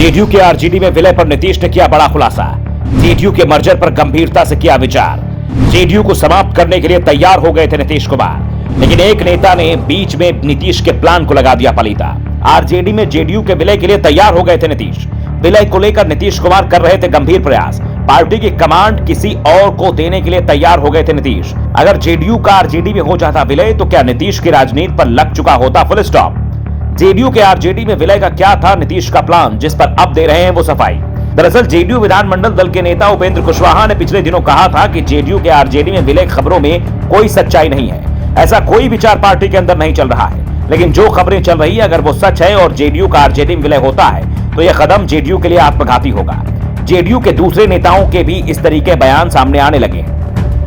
JDU के RJD में विलय पर नीतीश ने किया बड़ा खुलासा। जेडीयू के मर्जर पर गंभीरता से किया विचार। जेडीयू को समाप्त करने के लिए तैयार हो गए थे नीतीश कुमार, लेकिन एक नेता ने बीच में नीतीश के प्लान को लगा दिया पलीता। आरजेडी में जेडीयू के विलय के लिए तैयार हो गए थे नीतीश। विलय को लेकर नीतीश कुमार कर रहे थे गंभीर प्रयास। पार्टी की कमांड किसी और को देने के लिए तैयार हो गए थे नीतीश। अगर जेडीयू का आरजेडी में हो जाता विलय तो क्या नीतीश की राजनीति पर लग चुका होता फुल स्टॉप। जेडीयू के आरजेडी में विलय का क्या था नीतीश का प्लान, जिस पर अब दे रहे हैं वो सफाई। दरअसल जेडीयू विधानमंडल दल के नेता उपेंद्र कुशवाहा ने पिछले दिनों कहा था कि जेडीयू के आरजेडी में विलय खबरों में कोई सच्चाई नहीं है, ऐसा कोई विचार पार्टी के अंदर नहीं चल रहा है। लेकिन जो खबरें चल रही है अगर वो सच है और जेडीयू का आरजेडी में विलय होता है तो यह कदम जेडीयू के लिए आत्मघाती होगा। जेडीयू के दूसरे नेताओं के भी इस तरीके बयान सामने आने लगे हैं।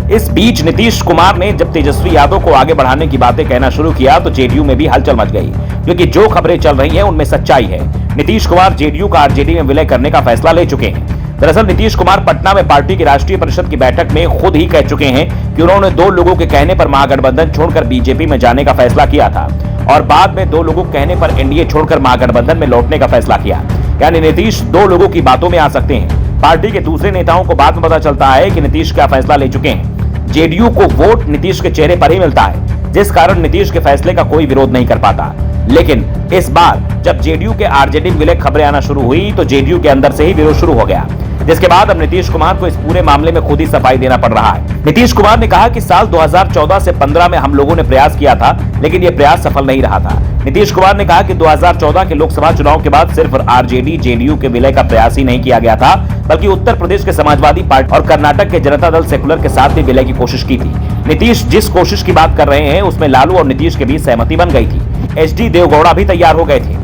इस बीच नीतीश कुमार ने जब तेजस्वी यादव को आगे बढ़ाने की बातें कहना शुरू किया तो जेडीयू में भी हलचल मच गई, क्योंकि जो खबरें चल रही हैं उनमें सच्चाई है। नीतीश कुमार जेडीयू का आरजेडी में विलय करने का फैसला ले चुके हैं। दरअसल नीतीश कुमार पटना में पार्टी की राष्ट्रीय परिषद की बैठक में खुद ही कह चुके हैं कि उन्होंने 2 लोगों के कहने पर महागठबंधन छोड़कर बीजेपी में जाने का फैसला किया था और बाद में 2 लोगों के कहने पर एनडीए छोड़कर महागठबंधन में लौटने का फैसला किया। यानी नीतीश 2 लोगों की बातों में आ सकते हैं। पार्टी के दूसरे नेताओं को बाद में पता चलता है कि नीतीश क्या फैसला ले चुके हैं। जेडीयू को वोट नीतीश के चेहरे पर ही मिलता है, जिस कारण नीतीश के फैसले का कोई विरोध नहीं कर पाता। लेकिन इस बार जब जेडीयू के आरजेडी में विलय खबरें आना शुरू हुई तो जेडीयू के अंदर से ही विरोध शुरू हो गया, जिसके बाद अब नीतीश कुमार को इस पूरे मामले में खुद ही सफाई देना पड़ रहा है। नीतीश कुमार ने कहा कि साल 2014 से 15 में हम लोगों ने प्रयास किया था, लेकिन यह प्रयास सफल नहीं रहा था। नीतीश कुमार ने कहा कि 2014 के लोकसभा चुनाव के बाद सिर्फ आरजेडी जेडीयू के विलय का प्रयास ही नहीं किया गया था, बल्कि उत्तर प्रदेश के समाजवादी पार्टी और कर्नाटक के जनता दल सेकुलर के साथ भी विलय की कोशिश की थी। नीतीश जिस कोशिश की बात कर रहे हैं उसमें लालू और नीतीश के बीच सहमति बन गई थी। एचडी देवगौड़ा भी तैयार हो गए थे।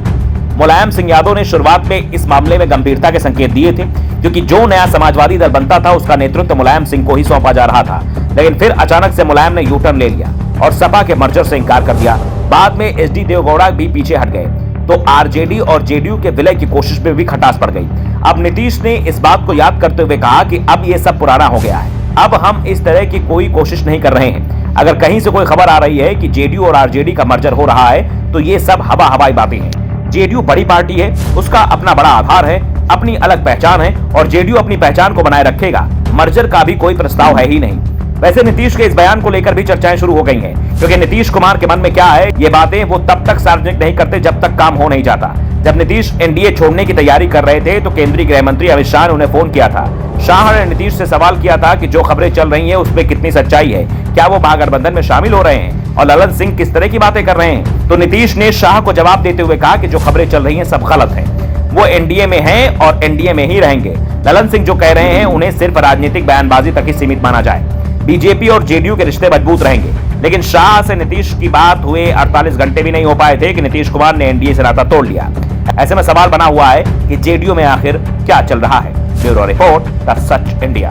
मुलायम सिंह यादव ने शुरुआत में इस मामले में गंभीरता के संकेत दिए थे, क्योंकि जो नया समाजवादी दल बनता था उसका नेतृत्व मुलायम सिंह को ही सौंपा जा रहा था। लेकिन फिर अचानक से मुलायम ने यू टर्न ले लिया और सपा के मर्जर से इंकार कर दिया। बाद में एचडी देवगौड़ा भी पीछे हट गए तो आरजेडी और जेडीयू के विलय की कोशिश में भी खटास पड़ गई। अब नीतीश ने इस बात को याद करते हुए कहा कि अब ये सब पुराना हो गया है, अब हम इस तरह की कोई कोशिश नहीं कर रहे हैं। अगर कहीं से कोई खबर आ रही है कि जेडीयू और आरजेडी का मर्जर हो रहा है तो ये सब हवाई बातें हैं। जेडीयू बड़ी पार्टी है, उसका अपना बड़ा आधार है, अपनी अलग पहचान है और जेडीयू अपनी पहचान को बनाए रखेगा। मर्जर का भी कोई प्रस्ताव है ही नहीं। वैसे नीतीश के इस बयान को लेकर भी चर्चाएं शुरू हो गई हैं, क्योंकि नीतीश कुमार के मन में क्या है ये बातें वो तब तक सार्वजनिक नहीं करते जब तक काम हो नहीं जाता। जब नीतीश एनडीए छोड़ने की तैयारी कर रहे थे तो केंद्रीय गृह मंत्री अमित शाह ने उन्हें फोन किया था। शाह ने नीतीश से सवाल किया था कि जो खबरें चल रही हैं उसमें कितनी सच्चाई है, क्या वो महागठबंधन में शामिल हो रहे हैं और ललन सिंह किस तरह की बातें कर रहे हैं। तो नीतीश ने शाह को जवाब देते हुए कहा कि जो खबरें चल रही हैं सब गलत है, वो एनडीए में हैं और एनडीए में ही रहेंगे। ललन सिंह जो कह रहे हैं उन्हें सिर्फ राजनीतिक बयानबाजी तक ही सीमित माना जाए। बीजेपी और जेडीयू के रिश्ते मजबूत रहेंगे। लेकिन शाह से नीतीश की बात हुए 48 घंटे भी नहीं हो पाए थे कि नीतीश कुमार ने एनडीए से नाता तोड़ लिया। ऐसे में सवाल बना हुआ है कि जेडीयू में आखिर क्या चल रहा है। Bureau report, the such India.